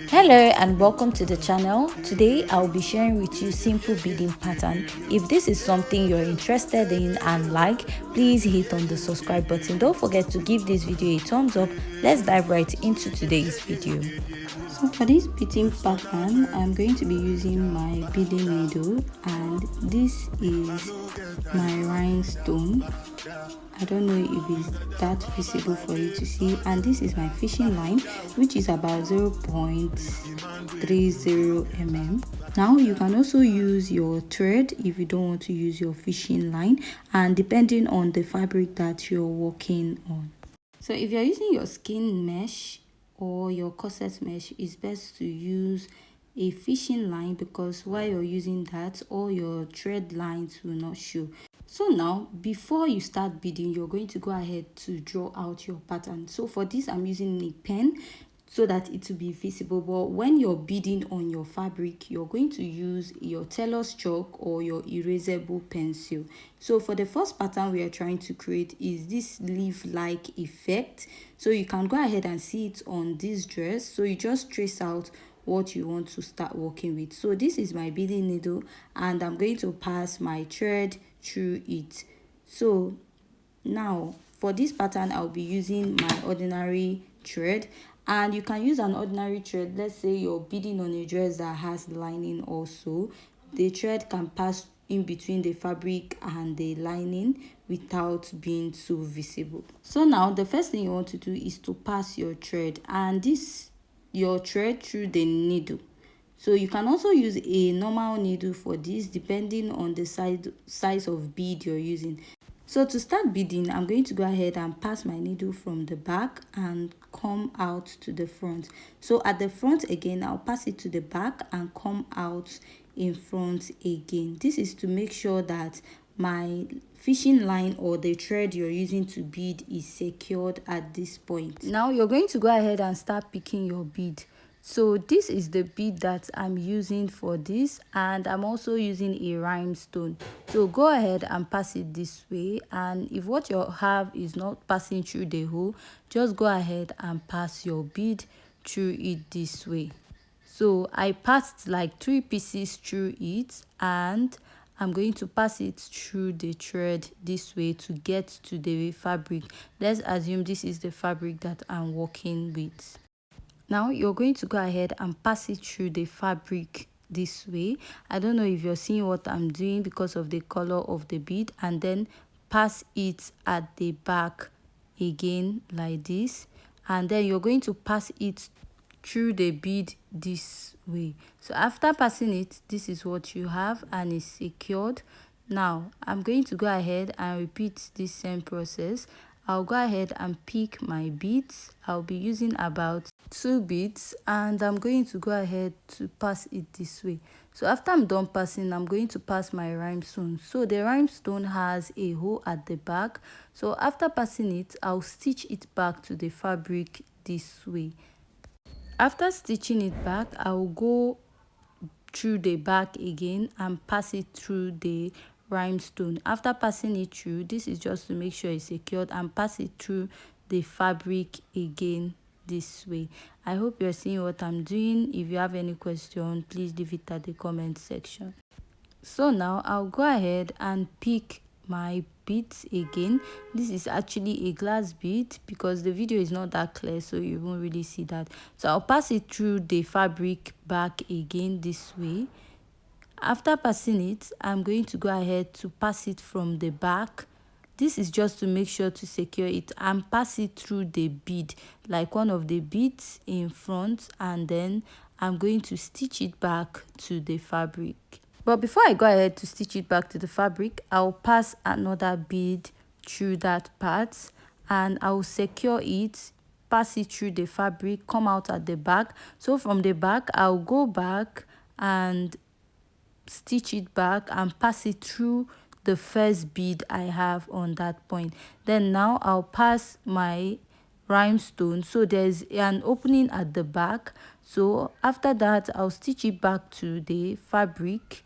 Hello and welcome to the channel. Today I'll be sharing with you simple beading pattern. If this is something you're interested in and like, please hit on the subscribe button. Don't forget to give this video a thumbs up. Let's dive right into today's video. So for this beading pattern, I'm going to be using my beading needle, and this is my rhinestone. I don't know if it's that visible for you to see, and this is my fishing line, which is about 0.30 mm. Now you can also use your thread if you don't want to use your fishing line, and depending on the fabric that you're working on. So if you're using your skein mesh or your corset mesh, it's best to use a fishing line, because while you're using that, all your thread lines will not show. So now, before you start beading, you're going to go ahead to draw out your pattern. So for this, I'm using a pen so that it will be visible. But when you're beading on your fabric, you're going to use your tailor's chalk or your erasable pencil. So for the first pattern we are trying to create is this leaf-like effect. So you can go ahead and see it on this dress. So you just trace out what you want to start working with. So this is my beading needle, and I'm going to pass my thread through it. So now for this pattern, I'll be using my ordinary thread, and you can use an ordinary thread. Let's say you're beading on a dress that has lining also. The thread can pass in between the fabric and the lining without being too visible. So now the first thing you want to do is to pass your thread, and your thread through the needle. So you can also use a normal needle for this, depending on the size of bead you're using. So to start beading, I'm going to go ahead and pass my needle from the back and come out to the front. So at the front again, I'll pass it to the back and come out in front again. This is to make sure that my fishing line or the thread you're using to bead is secured at this point. Now you're going to go ahead and start picking your bead. So this is the bead that I'm using for this, and I'm also using a rhinestone. So go ahead and pass it this way, and if what you have is not passing through the hole, just go ahead and pass your bead through it this way. So I passed like 3 pieces through it, and I'm going to pass it through the thread this way to get to the fabric. Let's assume this is the fabric that I'm working with. Now you're going to go ahead and pass it through the fabric this way. I don't know if you're seeing what I'm doing because of the color of the bead, and then pass it at the back again like this, and then you're going to pass it through the bead this way. So after passing it, this is what you have, and it's secured. Now I'm going to go ahead and repeat this same process. I'll go ahead and pick my beads. I'll be using about 2 beads, and I'm going to go ahead to pass it this way. So after I'm done passing, I'm going to pass my rhinestone. So the rhinestone has a hole at the back. So after passing it, I'll stitch it back to the fabric this way. After stitching it back, I'll go through the back again and pass it through the rhinestone. After passing it through, this is just to make sure it's secured, and pass it through the fabric again this way. I hope you're seeing what I'm doing. If you have any question, please leave it at the comment section. So now I'll go ahead and pick my beads again. This is actually a glass bead because the video is not that clear, so you won't really see that. So I'll pass it through the fabric back again this way. After passing it, I'm going to go ahead to pass it from the back. This is just to make sure to secure it, and pass it through the bead, like one of the beads in front, and then I'm going to stitch it back to the fabric. But before I go ahead to stitch it back to the fabric, I'll pass another bead through that part, and I'll secure it, pass it through the fabric, come out at the back. So from the back, I'll go back and stitch it back and pass it through the first bead I have on that point. Then now I'll pass my rhinestone, so there's an opening at the back. So after that, I'll stitch it back to the fabric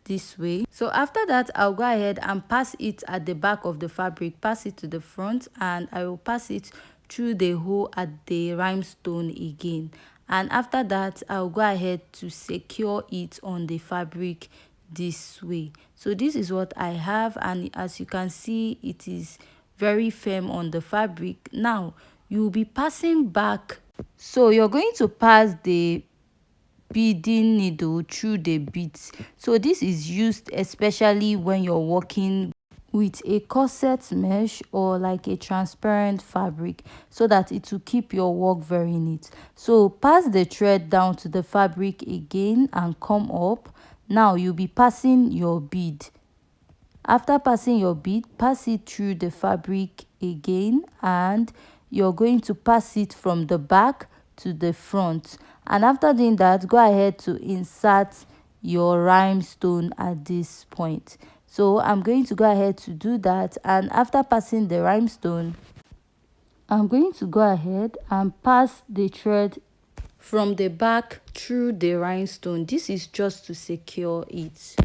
this way. So after that, I'll go ahead and pass it at the back of the fabric, pass it to the front, and I will pass it through the hole at the rhinestone again. and after that I'll go ahead to secure it on the fabric this way. So this is what I have, and as you can see, it is very firm on the fabric. Now you'll be passing back, so you're going to pass the beading needle through the beads. So this is used especially when you're working with a corset mesh or like a transparent fabric, so that it will keep your work very neat. So pass the thread down to the fabric again and come up. Now you'll be passing your bead. After passing your bead, pass it through the fabric again, and you're going to pass it from the back to the front. And after doing that, go ahead to insert your rhinestone at this point. So I'm going to go ahead to do that, and after passing the rhinestone, I'm going to go ahead and pass the thread from the back through the rhinestone. This is just to secure it.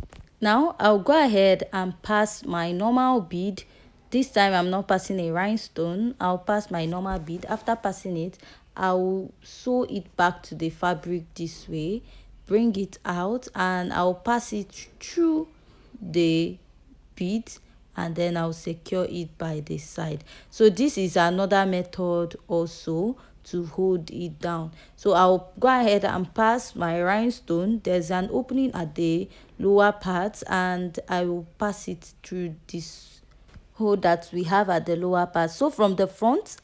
Now I'll go ahead and pass my normal bead. This time I'm not passing a rhinestone, I'll pass my normal bead. After passing it, I'll sew it back to the fabric this way, bring it out, and I'll pass it through the bead, and then I'll secure it by the side. So this is another method also to hold it down. So I'll go ahead and pass my rhinestone. There's an opening at the lower part, and I will pass it through this hole that we have at the lower part. So from the front,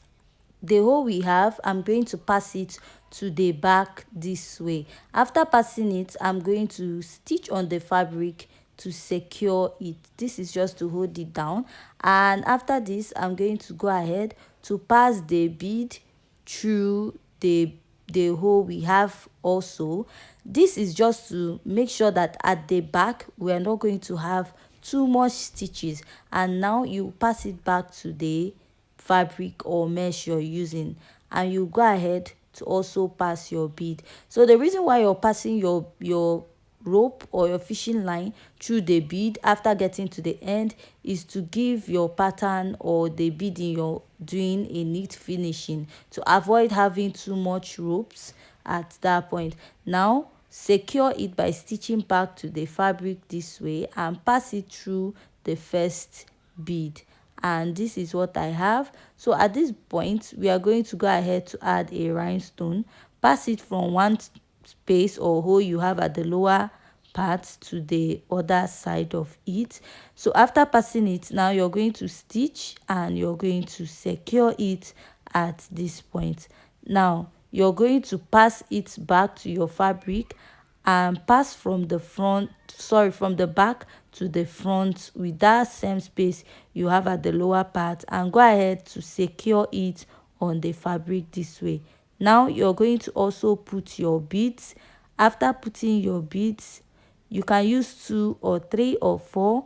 the hole we have, I'm going to pass it to the back this way. After passing it, I'm going to stitch on the fabric to secure it. This is just to hold it down, and after this I'm going to go ahead to pass the bead through the hole we have also. This is just to make sure that at the back we are not going to have too much stitches. And now you pass it back to the fabric or mesh you're using, and you go ahead to also pass your bead. So the reason why you're passing your rope or your fishing line through the bead after getting to the end is to give your pattern or the beading you're doing a neat finishing, to avoid having too much ropes at that point. Now secure it by stitching back to the fabric this way and pass it through the first bead. And this is what I have. So at this point we are going to go ahead to add a rhinestone. Pass it from one space or hole you have at the lower part to the other side of it. So after passing it, now you're going to stitch and you're going to secure it at this point. Now you're going to pass it back to your fabric and pass from the from the back to the front with that same space you have at the lower part, and go ahead to secure it on the fabric this way. Now you're going to also put your beads. After putting your beads, you can use 2 or 3 or 4.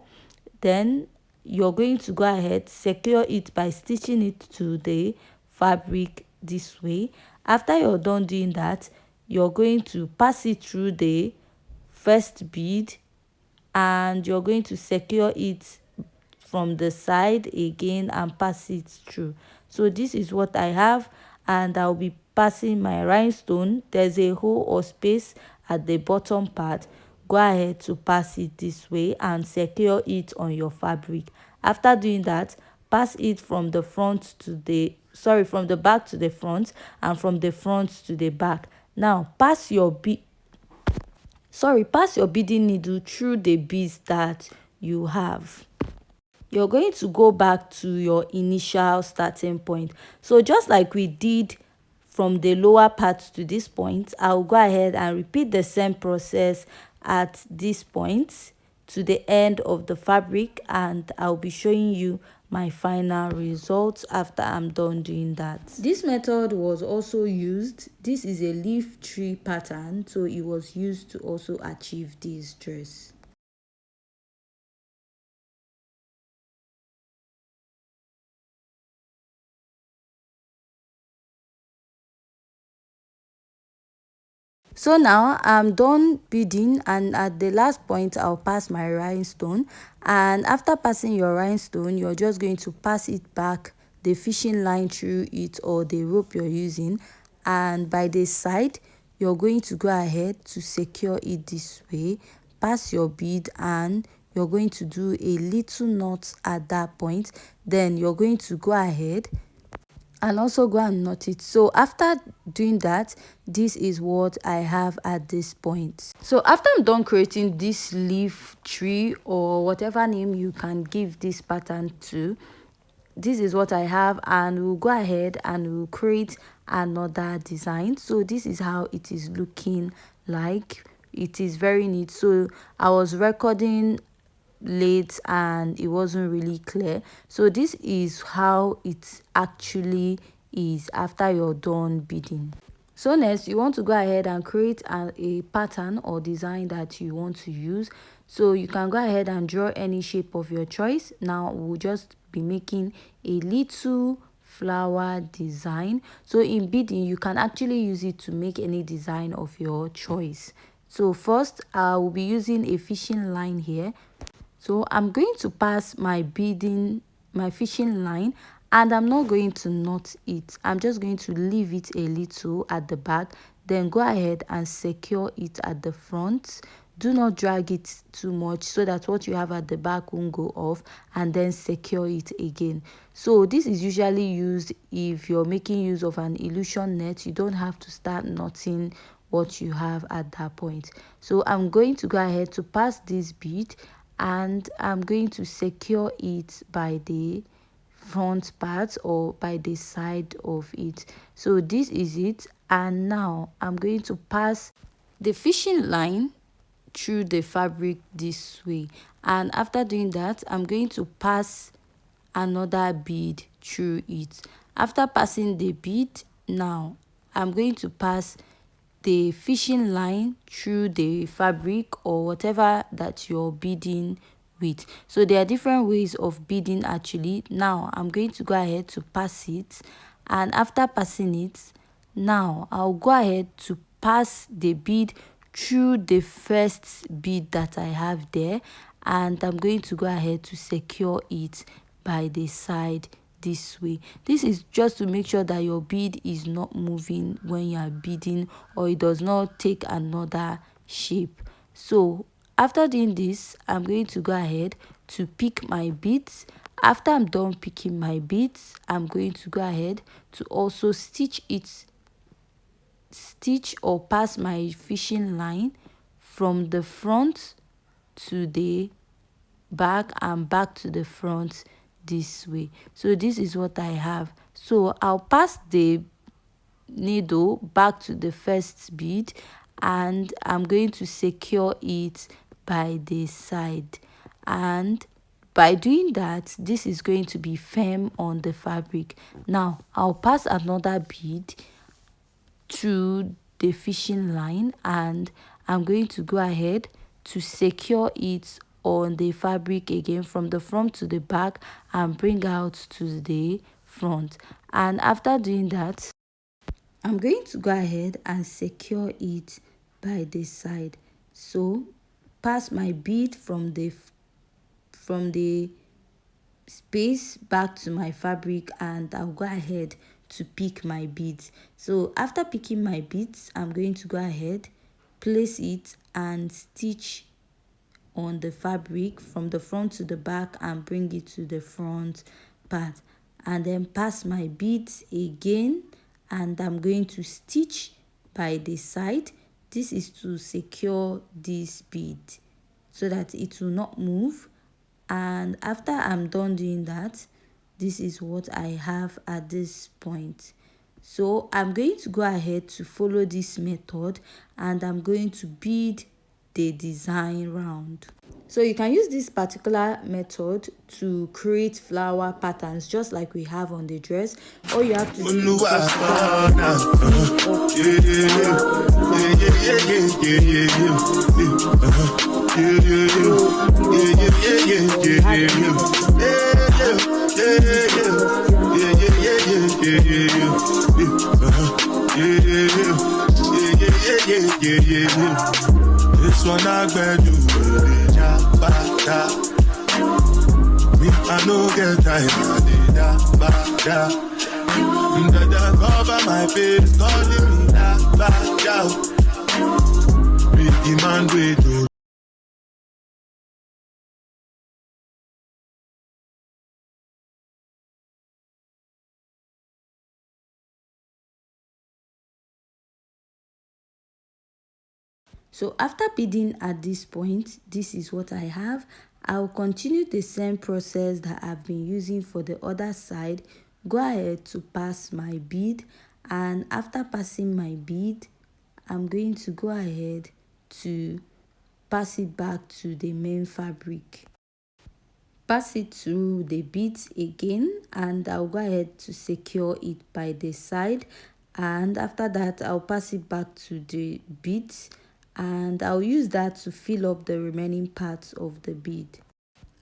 Then you're going to go ahead, secure it by stitching it to the fabric this way. After you're done doing that, you're going to pass it through the first bead, and you're going to secure it from the side again and pass it through. So this is what I have, and I'll be passing my rhinestone. There's a hole or space at the bottom part. Go ahead to pass it this way and secure it on your fabric. After doing that, pass it from the front to the from the back to the front, and from the front to the back. Now pass your beading needle through the beads that you have. You're going to go back to your initial starting point. So just like we did from the lower part to this point, I'll go ahead and repeat the same process at this point to the end of the fabric, and I'll be showing you my final results after I'm done doing that. This method was also used. This is a leaf tree pattern, so it was used to also achieve this dress. So now I'm done beading, and at the last point I'll pass my rhinestone. And after passing your rhinestone, you're just going to pass it back, the fishing line through it or the rope you're using, and by the side you're going to go ahead to secure it this way. Pass your bead and you're going to do a little knot at that point. Then you're going to go ahead and also go and knot it. So after doing that, this is what I have at this point. So after I'm done creating this leaf tree, or whatever name you can give this pattern to, this is what I have, and we'll go ahead and we'll create another design. So this is how it is looking like. It is very neat. So I was recording late and it wasn't really clear, so this is how it actually is after you're done beading. So next, you want to go ahead and create a pattern or design that you want to use. So you can go ahead and draw any shape of your choice. Now we'll just be making a little flower design. So in beading, you can actually use it to make any design of your choice. So first, I will be using a fishing line here. So I'm going to pass my fishing line, and I'm not going to knot it. I'm just going to leave it a little at the back, then go ahead and secure it at the front. Do not drag it too much so that what you have at the back won't go off, and then secure it again. So this is usually used if you're making use of an illusion net. You don't have to start knotting what you have at that point. So I'm going to go ahead to pass this bead, and I'm going to secure it by the front part or by the side of it. So this is it, and now I'm going to pass the fishing line through the fabric this way, and after doing that, I'm going to pass another bead through it. After passing the bead, now I'm going to pass the fishing line through the fabric or whatever that you're beading with. So there are different ways of beading actually. Now I'm going to go ahead to pass it, and after passing it, now I'll go ahead to pass the bead through the first bead that I have there, and I'm going to go ahead to secure it by the side this way. This is just to make sure that your bead is not moving when you are beading, or it does not take another shape. So after doing this, I'm going to go ahead to pick my beads. After I'm done picking my beads, I'm going to go ahead to also stitch or pass my fishing line from the front to the back and back to the front this way. So this is what I have. So I'll pass the needle back to the first bead, and I'm going to secure it by the side, and by doing that, this is going to be firm on the fabric. Now I'll pass another bead to the fishing line, and I'm going to go ahead to secure it on the fabric again from the front to the back and bring out to the front. And after doing that, I'm going to go ahead and secure it by the side. So pass my bead from the space back to my fabric, and I'll go ahead to pick my beads. So after picking my beads, I'm going to go ahead, place it and stitch on the fabric from the front to the back and bring it to the front part, and then pass my beads again, and I'm going to stitch by the side. This is to secure this bead so that it will not move. And after I'm done doing that, this is what I have at this point. So I'm going to go ahead to follow this method, and I'm going to bead the design round. So you can use this particular method to create flower patterns just like we have on the dress. All you have to do is this one I bet you me, I no get time, I did cover my face, calling me So after beading at this point, this is what I have. I'll continue the same process that I've been using for the other side. Go ahead to pass my bead, and after passing my bead, I'm going to go ahead to pass it back to the main fabric. Pass it through the beads again, and I'll go ahead to secure it by the side, and after that I'll pass it back to the beads, and I'll use that to fill up the remaining parts of the bead.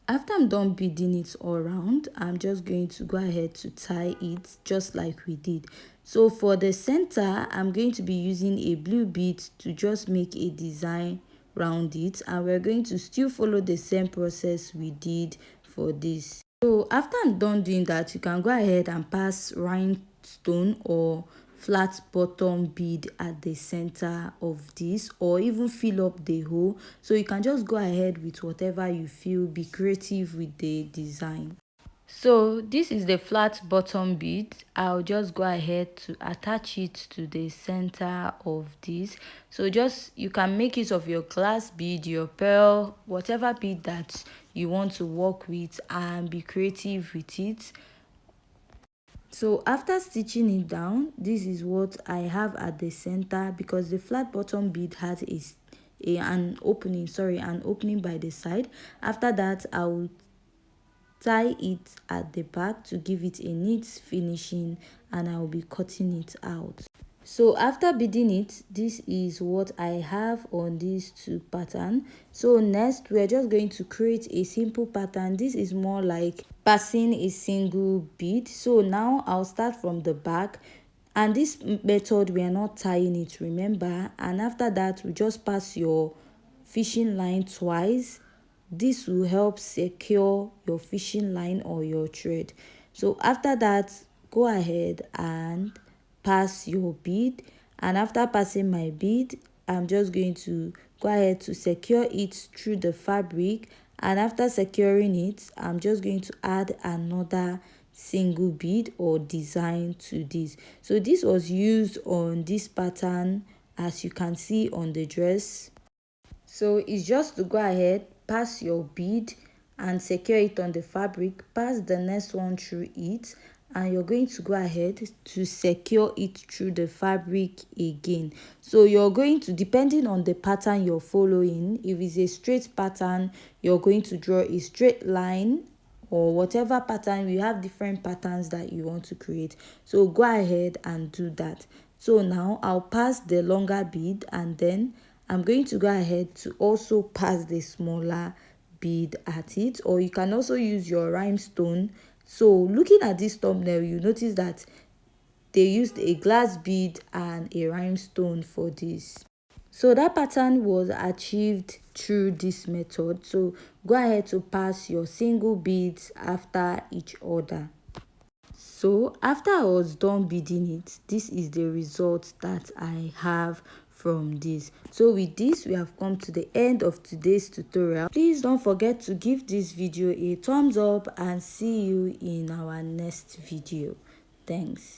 After I'm done beading it all around, I'm just going to go ahead to tie it just like we did. So for the center, I'm going to be using a blue bead to just make a design round it, and we're going to still follow the same process we did for this. So after I'm done doing that, you can go ahead and pass rhinestone or flat bottom bead at the center of this, or even fill up the hole. So you can just go ahead with whatever you feel, be creative with the design. So this is the flat bottom bead. I'll just go ahead to attach it to the center of this. So just, you can make use of your glass bead, your pearl, whatever bead that you want to work with, and be creative with it. So after stitching it down, this is what I have at the center, because the flat bottom bead has an opening by the side. After that, I will tie it at the back to give it a neat finishing, and I will be cutting it out. So after beading it, this is what I have on these two patterns. So next, we're just going to create a simple pattern. This is more like passing a single bead. So now I'll start from the back, and this method we are not tying it, remember, and after that we just pass your fishing line twice. This will help secure your fishing line or your thread. So after that, go ahead and pass your bead, and after passing my bead, I'm just going to go ahead to secure it through the fabric, and after securing it, I'm just going to add another single bead or design to this. So this was used on this pattern, as you can see on the dress. So it's just to go ahead, pass your bead and secure it on the fabric, pass the next one through it, and you're going to go ahead to secure it through the fabric again. So you're going to, depending on the pattern you're following, if it's a straight pattern, you're going to draw a straight line, or whatever pattern, you have different patterns that you want to create. So go ahead and do that. So now I'll pass the longer bead, and then I'm going to go ahead to also pass the smaller bead at it, or you can also use your rhinestone. So looking at this thumbnail, you notice that they used a glass bead and a rhinestone for this. So that pattern was achieved through this method. So go ahead to pass your single beads after each other. So after I was done beading it, this is the result that I have from this. So with this, we have come to the end of today's tutorial. Please don't forget to give this video a thumbs up, and see you in our next video. Thanks.